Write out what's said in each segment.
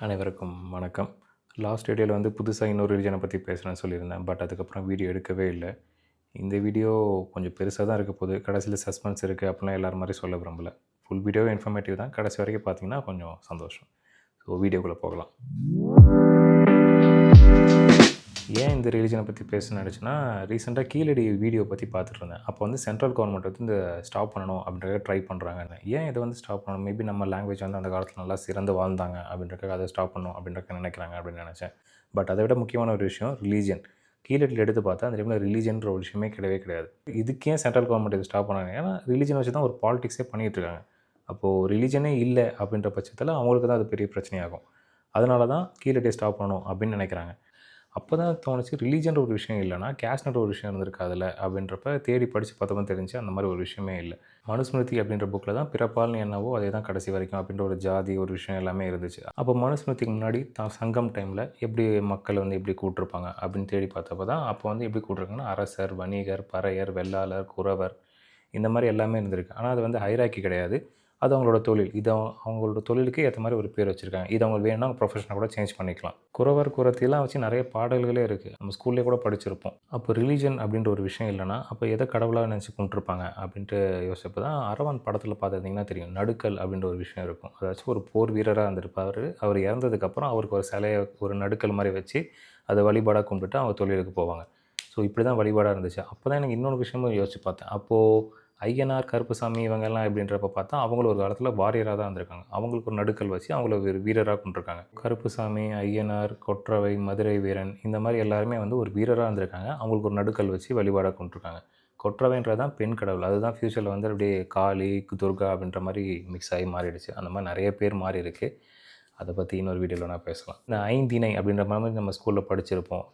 அனைவருக்கும் வணக்கம். லாஸ்ட் வீடியோவில் வந்து புதுசாக இன்னொரு ரிலிஜனை பற்றி பேசுகிறேன்னு சொல்லியிருந்தேன். பட் அதுக்கப்புறம் வீடியோ எடுக்கவே இல்லை. இந்த வீடியோ கொஞ்சம் பெருசாக தான் இருக்க போகுது. கடைசியில் சஸ்பென்ஸ் இருக்குது அப்படிலாம் எல்லாரும் மாதிரி சொல்ல விரும்பல. ஃபுல் வீடியோவே இன்ஃபர்மேட்டிவ் தான். கடைசி வரைக்கும் பார்த்தீங்கன்னா கொஞ்சம் சந்தோஷம். ஸோ வீடியோக்குள்ளே போகலாம். ஏன் இந்த ரிலிஜனை பற்றி பேச நினச்சுன்னா, ரீசெண்டாக கீழடி வீடியோ பற்றி பார்த்துட்டு இருந்தேன். அப்போ வந்து சென்ட்ரல் கவர்மெண்ட் வந்து இந்த ஸ்டாப் பண்ணணும் அப்படின்றத ட்ரை பண்ணுறாங்கன்னு. ஏன் இதை வந்து ஸ்டாப் பண்ணணும்? மேபி நம்ம லாங்குவேஜ் வந்து அந்த காலத்தில் நல்லா சிறந்து வாழ்ந்தாங்க அப்படின்றக்காக அதை ஸ்டாப் பண்ணணும் அப்படின்றக்க நினைக்கிறாங்க அப்படின்னு நினச்சேன். பட் அதை விட முக்கியமான ஒரு விஷயம் ரிலீஜன். கீழடியில் எடுத்து பார்த்தா அந்த டைமில் ரிலீஜன்ற ஒரு விஷயமே கிடையவே கிடையாது. இதுக்கு ஏன் சென்ட்ரல் கவர்மெண்ட் இதை ஸ்டாப் பண்ணாங்க? ஏன்னா ரிலீஜனை வச்சு தான் ஒரு பாலிடிக்ஸே பண்ணிகிட்டு இருக்காங்க. அப்போது ரிலீஜனே இல்லை அப்படின்ற பட்சத்தில் அவங்களுக்கு தான் அது பெரிய பிரச்சனையாகும். அதனால தான் கீழடியை ஸ்டாப் பண்ணணும் அப்படின்னு நினைக்கிறாங்க. அப்போ தான் தோணுச்சு, ரிலீஜன்ற ஒரு விஷயம் இல்லைனா கேஸ்ட்ன்ற ஒரு விஷயம் இருந்திருக்காதுல்ல அப்படின்றப்ப தேடி படித்து பார்த்தப்போ தெரிஞ்சு அந்த மாதிரி ஒரு விஷயமே இல்லை. மனுஸ்மிருதி அப்படின்ற புக்கில் தான் பிறப்பால்னு என்னவோ அதே தான் கடைசி வரைக்கும் அப்படின்ற ஒரு ஜாதி ஒரு விஷயம் எல்லாமே இருந்துச்சு. அப்போ மனுஸ்மிருதிக்கு முன்னாடி சங்கம் டைமில் எப்படி மக்கள் வந்து எப்படி கூட்டிருப்பாங்க அப்படின்னு தேடி பார்த்தப்போ தான் அப்போ வந்து எப்படி கூட்டிருக்காங்கன்னா அரசர், வணிகர், பறையர், வெள்ளாளர், குறவர் இந்த மாதிரி எல்லாமே இருந்திருக்கு. ஆனால் அது வந்து ஹைராக்கி கிடையாது. அது அவங்களோட தொழில். இதை அவங்களோட தொழிலுக்கு ஏற்ற மாதிரி ஒரு பேர் வச்சுருக்காங்க. இது அவங்க வேணும்னா அவங்க ப்ரொஃபஷனை கூட சேஞ்ச் பண்ணிக்கலாம். குறவர் குறத்திலாம் வச்சு நிறைய பாடல்களே இருக்குது. நம்ம ஸ்கூல்லேயே கூட படிச்சிருப்போம். அப்போ ரிலீஜன் அப்படின்ற ஒரு விஷயம் இல்லைனா அப்போ எதை கடவுளாக நினச்சி கொண்டிருப்பாங்க அப்படின்ட்டு யோசிச்சப்போ தான் அரவான் படத்தில் பார்த்துருந்தீங்கன்னா தெரியும். நடுக்கல் அப்படின்ற ஒரு விஷயம் இருக்கும். அதாச்சும் ஒரு போர் வீரராக இருந்திருப்பார். அவர் இறந்ததுக்கப்புறம் அவருக்கு ஒரு சிலையை ஒரு நடுக்கல் மாதிரி வச்சு அதை வழிபாடாக கும்பிட்டு அவங்க தொழிலுக்கு போவாங்க. ஸோ இப்படி தான் வழிபாடாக இருந்துச்சு. அப்போ தான் எனக்கு இன்னொரு விஷயமும் யோசிச்சு பார்த்தேன். அப்போது ஐயனார், கருப்புசாமி இவங்கெல்லாம் எப்படின்றப்ப பார்த்தா அவங்களும் ஒரு காலத்தில் வாரியராக தான் இருந்திருக்காங்க. அவங்களுக்கு ஒரு நடுக்கல் வச்சு அவங்கள ஒரு வீரராக கொண்டிருக்காங்க. கருப்புசாமி, ஐயனார், கொற்றவை, மதுரை வீரன் இந்த மாதிரி எல்லாருமே வந்து ஒரு வீரராக இருந்திருக்காங்க. அவங்களுக்கு ஒரு நடுக்கல் வச்சு வழிபாடாக கொண்டிருக்காங்க. கொற்றவைன்றது தான் பெண் கடவுள். அதுதான் ஃப்யூச்சரில் வந்து அப்படியே காளி, துர்கா அப்படின்ற மாதிரி மிக்ஸ் ஆகி மாறிடுச்சு. அந்த மாதிரி நிறைய பேர் மாறி இருக்குது. அதை பற்றி இன்னொரு வீடியோவில் நான் பேசலாம். இந்த ஐந்திணை அப்படின்ற மாதிரி நம்ம ஸ்கூலில் படிச்சிருப்போம்.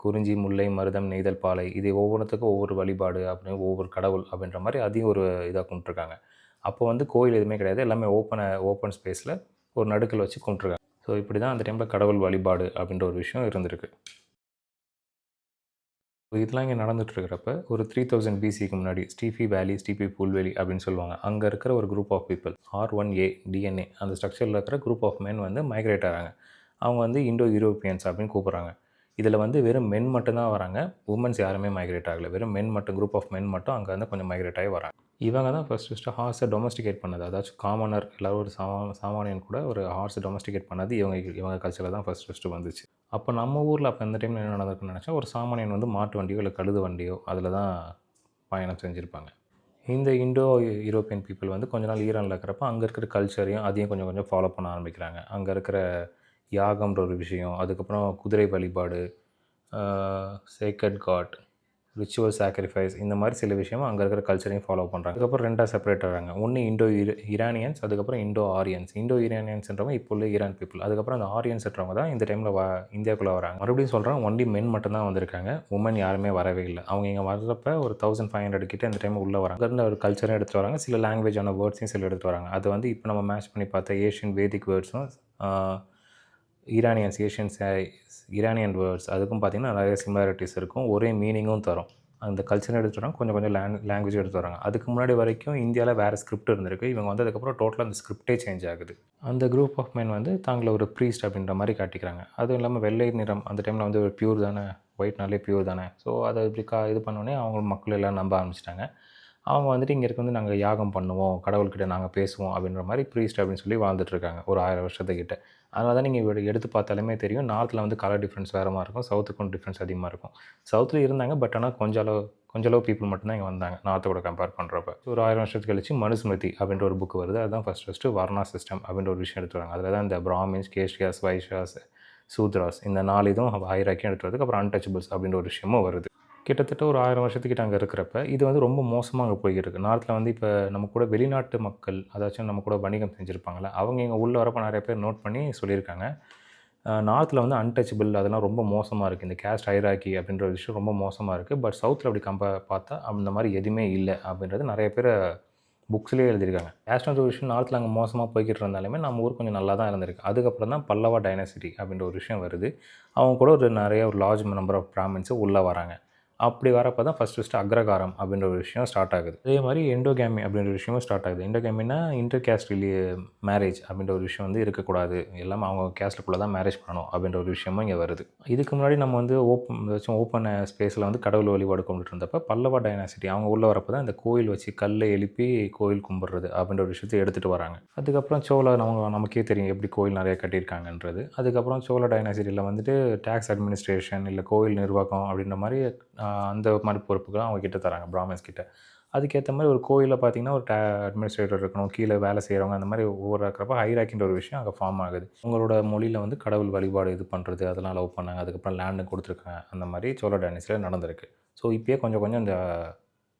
குறிஞ்சி, முல்லை, மருதம், நெய்தல், பாலை இது ஒவ்வொன்றுத்துக்கும் ஒவ்வொரு வழிபாடு அப்படின்னு ஒவ்வொரு கடவுள் அப்படின்ற மாதிரி அதையும் ஒரு இதாக கும்பிட்ருக்காங்க. அப்போ வந்து கோயில் எதுவுமே கிடையாது. எல்லாமே ஓப்பன் ஸ்பேஸில் ஒரு நடுக்கல் வச்சு கும்பிட்ருக்காங்க. ஸோ இப்படி தான் அந்த டைமில் கடவுள் வழிபாடு அப்படின்ற ஒரு விஷயம் இருந்திருக்கு. இதெல்லாம் இங்கே நடந்துகிட்ருக்கிறப்ப ஒரு 3000 பிசிக்கு முன்னாடி ஸ்டீஃபி வேலி, ஸ்டீஃபி புல்வெளி அப்படின்னு சொல்லுவாங்க. அங்கே இருக்கிற ஒரு group of people R1A DNA அந்த ஸ்ட்ரக்சரில் இருக்கிற குரூப் ஆஃப் மென் வந்து மைக்ரேட் ஆகிறாங்க. அவங்க வந்து இண்டோ யூரோப்பியன்ஸ் அப்படின்னு கூப்பிட்றாங்க. இதில் வந்து வெறும் மென் மட்டும்தான் வராங்க. உமன்ஸ் யாருமே மைக்ரேட் ஆகலை. வெறும் மென் மட்டும் குரூப் ஆஃப் மென் மட்டும் அங்கே வந்து கொஞ்சம் மைக்ரேட் ஆகி வராங்க. இவங்க தான் ஃபஸ்ட்டு ஹார்ஸை டொமஸ்டிகேட் பண்ணது. அதாச்சும் காமனர் எல்லோரும் ஒரு சாமானியன் கூட ஒரு ஹார்ஸை டொமஸ்டிகேட் பண்ணது இவங்க கல்ச்சரில் தான் ஃபஸ்ட்டு வந்துச்சு. அப்போ நம்ம ஊரில் அப்போ அந்த டைமில் என்ன நடந்திருக்குன்னு நினச்சா ஒரு சாமானியன் வந்து மாட்டு வண்டியோ இல்லை கழுது வண்டியோ அதில் தான் பயணம் செஞ்சுருப்பாங்க. இந்த இண்டோ யூரோப்பியன் பீப்புள் வந்து கொஞ்ச நாள் ஈரானில் இருக்கிறப்ப அங்கே இருக்கிற கல்ச்சரையும் அதையும் கொஞ்சம் கொஞ்சம் ஃபாலோ பண்ண ஆரம்பிக்கிறாங்க. அங்கே இருக்கிற யாகம்ன்ற ஒரு விஷயம், அதுக்கப்புறம் குதிரை வழிபாடு, சேக்ரட் காட், ரிச்சுவல் சாக்ரிஃபைஸ் இந்த மாதிரி சில விஷயமும் அங்கே இருக்கிற கல்ச்சரையும் ஃபாலோ பண்ணுறாங்க. அதுக்கப்புறம் ரெண்டாக செப்பரேட் ஆகிறாங்க. ஒன்று இண்டோ இரானியன்ஸ், அதுக்கப்புறம் இண்டோ ஆரியன்ஸ். இண்டோ இரானியன்ஸ்ன்றவங்க இப்போ உள்ள ஈரான் பீப்புள். அதுக்கப்புறம் அந்த ஆரியன்ஸ்ன்றவங்க தான் இந்த டைமில் இந்தியாவுக்குள்ளே வராங்க. மறுபடியும் சொல்கிறேன், ஒன்லி மென் மட்டும்தான் வந்திருக்காங்க. உமன் யாருமே வரவே இல்லை. அவங்க இங்கே வர்றப்ப ஒரு 1500 கிட்ட இந்த டைம் உள்ளே வராங்க. அங்கேருந்து ஒரு கல்ச்சரும் எடுத்துகிட்டு வராங்க. சில லாங்குவேஜான வேர்ட்ஸையும் சில எடுத்துகிட்டு வராங்க. அது வந்து இப்போ நம்ம மேட்ச் பண்ணி பார்த்தா ஏஷியன் வேதிக் வேர்ட்ஸும் ஈரானியன் வேர்ட்ஸ் அதுக்கும் பார்த்திங்கன்னா நிறைய சிமிலாரிட்டிஸ் இருக்கும். ஒரே மீனிங்கும் தரும். அந்த கல்ச்சர் எடுத்துகிட்டு வராங்க, கொஞ்சம் கொஞ்சம் லாங்குவேஜ் எடுத்து வராங்க. அதுக்கு முன்னாடி வரைக்கும் இந்தியாவில் வேறு ஸ்கிரிப்ட் இருந்திருக்கு. இவங்க வந்ததுக்கப்புறம் டோட்டலாக அந்த ஸ்கிரிப்டே சேஞ்ச் ஆகுது. அந்த குரூப் ஆஃப் மென் வந்து தாங்களை ஒரு ப்ரீஸ்ட் அப்படின்ற மாதிரி காட்டிக்கிறாங்க. அதுவும் இல்லாமல் வெள்ளை நிறம் அந்த டைமில் வந்து ஒரு பியூர் தானே, ஒயிட்னாலே பியூர் தானே. ஸோ அதை இப்படி இது பண்ணோடனே அவங்க மக்கள் எல்லாம் நம்ப ஆரம்பிச்சிட்டாங்க. அவங்க வந்துட்டு இங்கே இருக்க வந்து நாங்கள் யாகம் பண்ணுவோம், கடவுள்கிட்ட நாங்கள் பேசுவோம் அப்படின்ற மாதிரி ப்ரீஸ்ட் அப்படின்னு சொல்லி வாழ்ந்துட்டுருக்காங்க ஒரு 1000 வருஷத்துக்கிட்ட. அதனால தான் நீங்கள் எடுத்து பார்த்தாலுமே தெரியும், நார்த்தில் வந்து கலர் டிஃப்ரென்ஸ் வேறு மாதிரி இருக்கும், சவுத்துக்கும் டிஃப்ரென்ஸ் அதிகமாக இருக்கும். சவுத்தில் இருந்தாங்க, பட் ஆனால் கொஞ்சம் அளவு பீப்புள் மட்டும்தான் இங்கே வந்தாங்க நார்த்து கூட கம்பேர் பண்ணுறப்ப. ஒரு 1000 வருஷத்துக்கு கழிச்சு மனுஸ்மிருதி அப்படின்ற ஒரு புக்கு வருது. அதுதான் ஃபஸ்ட்டு வர்ணா சிஸ்டம் அப்படின்ற ஒரு விஷயம் எடுத்து வராங்க. அதில் தான் இந்த பிராமின்ஸ், கேஷ்யாஸ், வைஷ்யாஸ், சூத்ராஸ் இந்த 4 இதுவும் ஹைராக்கியும் எடுத்து வரதுக்கு அப்புறம் அன்டச்சபிள்ஸ் அப்படின்ற ஒரு விஷயமும் வருது. கிட்டத்தட்ட ஒரு 1000 வருஷத்துக்கிட்ட அங்கே இருக்கிறப்ப இது வந்து ரொம்ப மோசமாக அங்கே போய்கிட்டு இருக்குது. நார்த்தில் வந்து இப்போ நம்ம கூட வெளிநாட்டு மக்கள் அதாச்சும் நம்ம கூட வணிகம் செஞ்சுருப்பாங்கள்ல, அவங்க இங்கே உள்ளே வரப்போ நிறைய பேர் நோட் பண்ணி சொல்லியிருக்காங்க. நார்த்தில் வந்து அன்டச்சபிள் அதெல்லாம் ரொம்ப மோசமாக இருக்குது. இந்த கேஸ்ட் ஹைராக்கி அப்படின்ற ஒரு விஷயம் ரொம்ப மோசமாக இருக்குது. பட் சவுத்தில் அப்படி பார்த்தா அந்த மாதிரி எதுவுமே இல்லை அப்படின்றது நிறைய பேர் புக்ஸ்லேயே எழுதியிருக்காங்க. கேஸ்ட்ன்ற ஒரு விஷயம் நார்த்தில் அங்கே மோசமாக போய்கிட்டு இருந்தாலுமே நம்ம ஊர் கொஞ்சம் நல்லா தான் இருந்திருக்கு. அதுக்கப்புறம் தான் பல்லவா டைனாசிட்டி அப்படின்ற ஒரு விஷயம் வருது. அவங்க கூட ஒரு லார்ஜ் நம்பர் ஆஃப் பிராமின்ஸு உள்ளே வராங்க. அப்படி வரப்போ தான் ஃபஸ்ட்டு அக்ரகாரம் அப்படின்ற ஒரு விஷயம் ஸ்டார்ட் ஆகுது. அதே மாதிரி எண்டோகேமி அப்படின்ற ஒரு விஷயமும் ஸ்டார்ட் ஆகுது. எண்டோகேமினா இன்டர் கேஸ்ட் மேரேஜ் அப்படின்ற ஒரு விஷயம் வந்து இருக்கக்கூடாது. எல்லாமே அவங்க கேஸ்ட்டுக்குள்ளே தான் மேரேஜ் பண்ணணும் அப்படின்ற ஒரு விஷயமும் இங்கே வருது. இதுக்கு முன்னாடி நம்ம வந்து ஓப்பன் ஸ்பேஸில் வந்து கடவுள் வழிபாடு கும்பிட்டு இருந்தப்போ பல்லவ டைனாசிட்டி அவங்க உள்ளே வரப்போ தான் இந்த கோயில் வச்சு கல்லை எழுப்பி கோயில் கும்பிட்றது அப்படின்ற ஒரு விஷயத்தை எடுத்துகிட்டு வராங்க. அதுக்கப்புறம் நமக்கே தெரியும் எப்படி கோயில் நிறைய கட்டியிருக்காங்கன்றது. அதுக்கப்புறம் சோழ டைனாசிட்டியில் வந்துட்டு டேக்ஸ் அட்மினிஸ்ட்ரேஷன் இல்லை கோயில் நிர்வாகம் அப்படின்ற மாதிரி அந்த மாதிரி பொறுப்புகள் அவங்க கிட்ட தராங்க பிராமின்ஸ் கிட்ட. அதுக்கேற்ற மாதிரி ஒரு கோயிலில் பார்த்தீங்கன்னா ஒரு அட்மினிஸ்ட்ரேட்டர் இருக்கணும், கீழே வேலை செய்கிறவங்க, அந்த மாதிரி ஒவ்வொரு இருக்கிறப்ப ஹைராக்கின்ற ஒரு விஷயம் அங்கே ஃபார்ம் ஆகுது. உங்களோட மொழியில் வந்து கடவுள் வழிபாடு இது பண்ணுறது அதெல்லாம் லவ் பண்ணாங்க. அதுக்கப்புறம் லேண்டு கொடுத்துருக்காங்க. அந்த மாதிரி சோழ டைனஸ்டியில் நடந்திருக்கு. ஸோ இப்போயே கொஞ்சம் கொஞ்சம் இந்த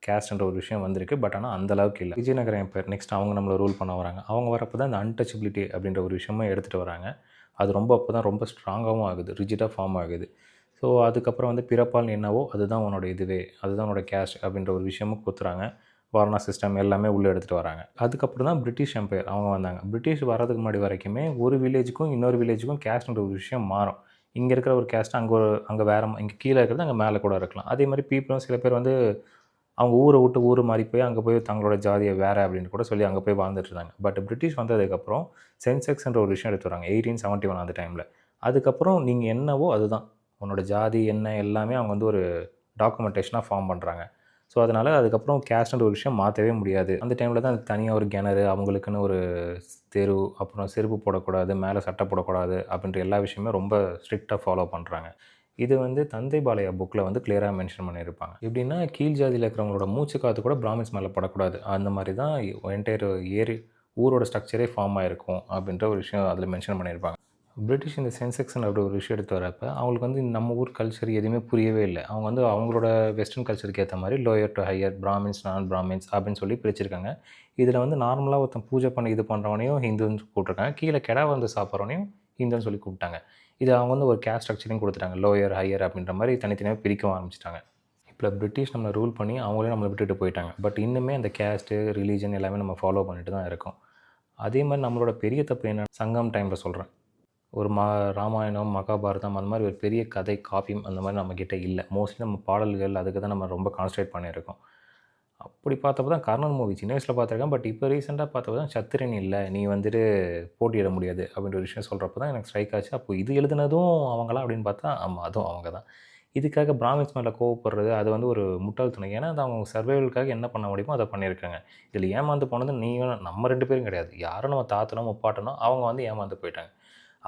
கேஸ்ட்ன்ற ஒரு விஷயம் வந்திருக்கு. பட் ஆனால் அந்த அளவுக்கு இல்லை. விஜயநகர எம்பையர் நெக்ஸ்ட் அவங்க நம்மளை ரூல் பண்ண வராங்க. அவங்க வரப்போ தான் இந்த அன்டச்சபிலிட்டி அப்படின்ற ஒரு விஷயமும் எடுத்துகிட்டு வராங்க. அது அப்போ தான் ரொம்ப ஸ்ட்ராங்காகவும் ஆகுது, ரிஜிடாக ஃபார்ம் ஆகுது. ஸோ அதுக்கப்புறம் வந்து பிறப்பால் என்னவோ அதுதான் உன்னோட இதுவே, அதுதான் உன்னோட கேஸ்ட் அப்படின்ற ஒரு விஷயமும் குத்துறாங்க. வார்னா சிஸ்டம் எல்லாமே உள்ளே எடுத்துகிட்டு வராங்க. அதுக்கப்புறம் தான் பிரிட்டிஷ் எம்பையர் அவங்க வந்தாங்க. பிரிட்டிஷ் வரதுக்கு முன்னாடி வரைக்குமே ஒரு வில்லேஜுக்கும் இன்னொரு வில்லேஜுக்கும் கேஸ்ட்ன்ற ஒரு விஷயம் மாறும். இங்கே இருக்கிற ஒரு கேஸ்ட் அங்கே வேறு இங்கே கீழே இருக்கிறது அங்கே மேலே கூட இருக்கலாம். அதே மாதிரி பீப்புளும் சில பேர் வந்து அவங்க ஊரை விட்டு ஊர் மாறி போய் அங்கே போய் தங்களோட ஜாதியை வேறு அப்படின்னு கூட சொல்லி அங்கே போய் வாழ்ந்துட்டு இருந்தாங்க. பட் பிரிட்டிஷ் வந்ததுக்கப்புறம் சென்செக்ஸ்ன்ற ஒரு விஷயம் எடுத்து வராங்க 1871 அந்த டைமில். அதுக்கப்புறம் நீங்கள் என்னவோ அதுதான் உன்னோட ஜாதி என்ன எல்லாமே அவங்க வந்து ஒரு டாக்குமெண்டேஷனாக ஃபார்ம் பண்ணுறாங்க. ஸோ அதனால் அதுக்கப்புறம் கேஸ்ட்ன்ற ஒரு விஷயம் மாற்றவே முடியாது. அந்த டைமில் தான் தனியாக ஒரு கிணறு, அவங்களுக்குன்னு ஒரு தெரு, அப்புறம் செருப்பு போடக்கூடாது, மேலே சட்டை போடக்கூடாது அப்படின்ற எல்லா விஷயமே ரொம்ப ஸ்ட்ரிக்டாக ஃபாலோ பண்ணுறாங்க. இது வந்து தந்தை பாளையா புக்கில் வந்து கிளியராக மென்ஷன் பண்ணியிருப்பாங்க. எப்படின்னா கீழ் ஜாதியில் இருக்கிறவங்களோட மூச்சு காற்று கூட பிராமின்ஸ் மேலே படக்கூடாது. அந்த மாதிரி தான் என்டையர் ஊரோட ஸ்ட்ரக்சரே ஃபார்ம் ஆகிருக்கும் அப்படின்ற ஒரு விஷயம் அதில் மென்ஷன் பண்ணியிருப்பாங்க. பிரிட்டிஷ் இந்த சென்செக்ஷன் அப்படி ஒரு விஷயம் எடுத்து வரப்போ அவங்களுக்கு வந்து நம்ம ஊர் கல்ச்சர் எதுவுமே புரியவே இல்லை. அவங்க வந்து அவங்களோட வெஸ்டர்ன் கல்ச்சருக்கு ஏற்ற மாதிரி லோயர் டு ஹையர், பிராமின்ஸ், நான் பிராமின்ஸ் அப்படின்னு சொல்லி பிரிச்சிருக்காங்க. இதில் வந்து நார்மலாக ஒருத்தன் பூஜை பண்ணி இது பண்ணுறவனையும் ஹிந்துன்னு கூப்பிட்ருக்காங்க. கீழே கிடா வந்து சாப்பிட்றவனையும் ஹிந்துன்னு சொல்லி கூப்பிட்டாங்க. இது அவங்க வந்து ஒரு கேஸ்ட் ஸ்ட்ரக்சரையும் கொடுத்துட்டாங்க. லோயர், ஹையர் அப்படின்ற மாதிரி தனித்தனியாக பிரிக்கவும் ஆரம்பிச்சிட்டாங்க. இப்போ பிரிட்டிஷ் நம்மளை ரூல் பண்ணி அவங்களே நம்மளை விட்டுட்டு போயிட்டாங்க. பட் இன்னுமே அந்த கேஸ்ட்டு, ரிலீஜன் எல்லாமே நம்ம ஃபாலோ பண்ணிட்டு தான் இருக்கோம். அதே மாதிரி நம்மளோட பெரிய தப்பு என்ன, சங்கம் டைமில் சொல்கிறேன், ஒரு ராமாயணம், மகாபாரதம் அந்த மாதிரி ஒரு பெரிய கதை, காப்பியம் அந்த மாதிரி நம்மக்கிட்ட இல்லை. மோஸ்ட்லி நம்ம பாடல்கள் அதுக்கு தான் நம்ம ரொம்ப கான்சன்ட்ரேட் பண்ணியிருக்கோம். அப்படி பார்த்தப்ப தான் கர்ணன் மூவி சின்ன வயசில் பார்த்துருக்கேன். பட் இப்போ ரீசெண்டாக பார்த்தப்ப தான் சத்திரன் இல்லை, நீ வந்துட்டு போட்டியிட முடியாது அப்படின்ற ஒரு விஷயம் சொல்கிறப்ப தான் எனக்கு ஸ்ட்ரைக் ஆச்சு. அப்போ இது எழுதுனதும் அவங்களா அப்படின்னு பார்த்தா, ஆமாம் அதுவும் அவங்க தான். இதுக்காக பிராமின்ஸ் மேலே கோவப்படுறது அது வந்து ஒரு முட்டாள்தனம். ஏன்னா அது அவங்க சர்வைவலுக்காக என்ன பண்ண முடியுமோ அதை பண்ணியிருக்காங்க. இதில் ஏமாந்து போனது நீங்களும் நம்ம 2 பேரும் கிடையாது. யாரும் நம்ம தாத்தனோ முப்பாட்டனோ அவங்க வந்து ஏமாந்து போயிட்டாங்க.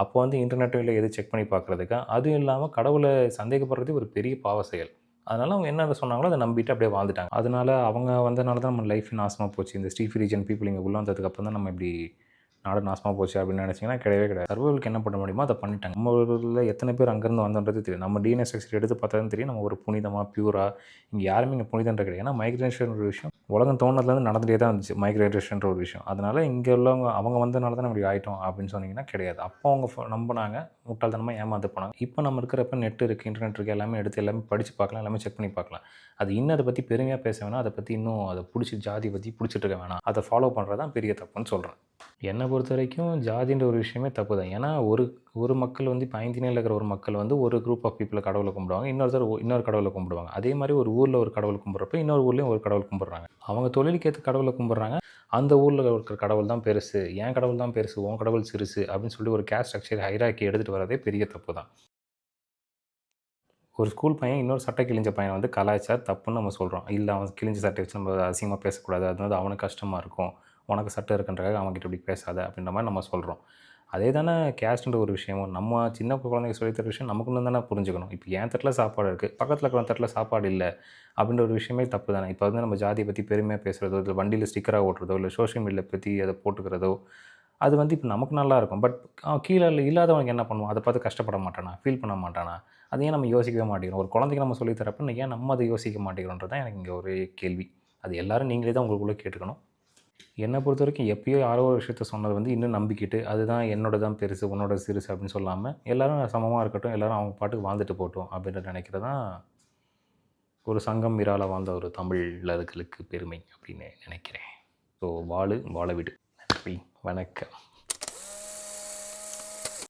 அப்போ வந்து இன்டர்நெட்டும் இல்லை, எது செக் பண்ணி பார்க்குறதுக்கா, அதுவும் இல்லாமல் கடவுளை சந்தேகப்படுறதே ஒரு பெரிய பாவ செயல். அதனால் அவங்க என்ன சொன்னாங்களோ அதை நம்பிட்டு அப்படியே வாழ்ந்துட்டாங்க. அதனால அவங்க வந்தனால தான் நம்ம லைஃப் நாசமாக போச்சு. இந்த ஸ்டீஃபி ரீஜன் பீப்புள் இங்கே உள்ள வந்ததுக்கப்புறம் தான் நம்ம இப்படி நாடு நாசமாக போச்சு அப்படின்னு நினச்சிங்கன்னா கிடையவே கிடையாது. சர்வைவலுக்கு என்ன பண்ண முடியுமோ அதை பண்ணிட்டாங்க. நம்ம ஊரில் எத்தனை பேர் அங்கேருந்து வந்தோன்றது தெரியும். நம்ம டிஎன்ஏ ஸ்ட்ரக்சர் எடுத்து பார்த்தா தான் தெரியும் நம்ம ஒரு புனிதமாக, பியூராக இங்கே யாருமே இங்கே புனிதன்ற கிடையாது. ஏன்னா மைக்ரேஷன் ஒரு விஷயம் உலகம் தோணுனதுலேருந்து நடந்துகிட்டே தான் இருந்துச்சு. மைக்ரேஷன்ற ஒரு விஷயம். அதனால் இங்கே உள்ளவங்க அவங்க வந்தனால தான் இப்படி ஆகிட்டோம் அப்படின்னு சொன்னீங்கன்னா கிடையாது. அப்போ அவங்க நம்பினாங்க, முட்டாள்தனமாக ஏமாந்து போனாங்க. இப்போ நம்ம இருக்கிறப்ப நெட் இருக்குது, இன்டர்நெட் இருக்குது, எல்லாமே எடுத்து எல்லாமே படித்து பார்க்கலாம், எல்லாமே செக் பண்ணி பார்க்கலாம். அது இன்னும் அதை பற்றி பெருமையாக பேச வேணாம், அதை பற்றி இன்னும் அதை பிடிச்சி ஜாதி பற்றி பிடிச்சிட்டு இருக்க வேணாம். அதை ஃபாலோ பண்ணுறது தான் பெரிய தப்புன்னு சொல்கிறேன். என்னை பொறுத்த வரைக்கும் ஜாதின்ற ஒரு விஷயமே தப்பு தான். ஏன்னா ஒரு மக்கள் வந்து இப்போ 5 நிலையில் இருக்கிற ஒரு மக்கள் வந்து ஒரு குரூப் ஆஃப் பீப்புளை கடவுளை கும்பிடுவாங்க, இன்னொரு கடவுளை கும்பிடுவாங்க. அதே மாதிரி ஒரு ஊரில் ஒரு கடவுளை கும்பிட்றப்ப இன்னொரு ஊர்லேயும் ஒரு கடவுள் கும்பிட்றாங்க. அவங்க தொழிலுக்கு ஏற்ற கடவுளை கும்பிட்றாங்க. அந்த ஊரில் இருக்கிற கடவுள் தான் பெருசு, என் கடவுள் தான் பெருசு, உன் கடவுள் சிறுசு அப்படின்னு சொல்லி ஒரு கேஸ்ட் ஸ்ட்ரக்சர் ஹைரார்க்கி எடுத்துகிட்டு வரதே பெரிய தப்பு தான். ஒரு ஸ்கூல் பையன் இன்னொரு சட்டை கிழிஞ்ச பையனை வந்து கலாய்ச்சா தப்புன்னு நம்ம சொல்கிறோம். இல்லை அவன் கிழிஞ்ச சட்டை வச்சு நம்ம அசிங்கமாக பேசக்கூடாது, அது வந்து அவனுக்கு கஷ்டமாக இருக்கும், உனக்கு சட்டை இருக்குன்றக்காக அவன்கிட்ட இப்படி பேசாத அப்படின்ற மாதிரி நம்ம சொல்கிறோம். அதே தானே கேஸ்ட்ன்ற ஒரு விஷயமும் நம்ம சின்ன குழந்தைங்க சொல்லித்தர விஷயம் நமக்குன்னு தானே புரிஞ்சுக்கணும். இப்போ என் தட்டில் சாப்பாடு இருக்குது, பக்கத்தில் இருக்கிற தட்டில் சாப்பாடு இல்லை அப்படின்ற ஒரு விஷயமே தப்பு தானே. இப்போ வந்து நம்ம ஜாதியை பற்றி பெருமையாக பேசுகிறதோ, இல்லை வண்டியில் ஸ்டிக்கராக ஓட்டுறதோ, இல்லை சோஷியல் மீடியாவில் பற்றி அதை போட்டுக்கிறதோ, அது வந்து இப்போ நமக்கு நல்லா இருக்கும். பட் கீழே இல்லாதவனுக்கு என்ன பண்ணுவான்? அதை பார்த்து கஷ்டப்பட மாட்டானா? ஃபீல் பண்ண மாட்டானா? அது ஏன் நம்ம யோசிக்கவே மாட்டேங்கிறோம்? ஒரு குழந்தைக்கு நம்ம சொல்லி தரப்ப ஏன் நம்ம அதை யோசிக்க மாட்டேங்கிறோன்றது தான் எனக்கு இங்கே ஒரே கேள்வி. அது எல்லோரும் நீங்களே தான் உங்களுக்குள்ளே கேட்டுக்கணும். என்னை பொறுத்த வரைக்கும் எப்பயோ யாரோ ஒரு விஷயத்த சொன்னது வந்து இன்னும் நம்பிக்கிட்டு அதுதான் என்னோட தான் பெருசு, உன்னோட சிறுசு அப்படின்னு சொல்லாமல் எல்லோரும் சமமாக இருக்கட்டும், எல்லோரும் அவங்க பாட்டுக்கு வாழ்ந்துட்டு போகட்டும் அப்படின்னு நினைக்கிறது தான் ஒரு சங்கம் விரால வாழ்ந்த ஒரு தமிழர்களுக்கு பெருமை அப்படின்னு நினைக்கிறேன். ஸோ வாழ விடு. நன்றி, வணக்கம்.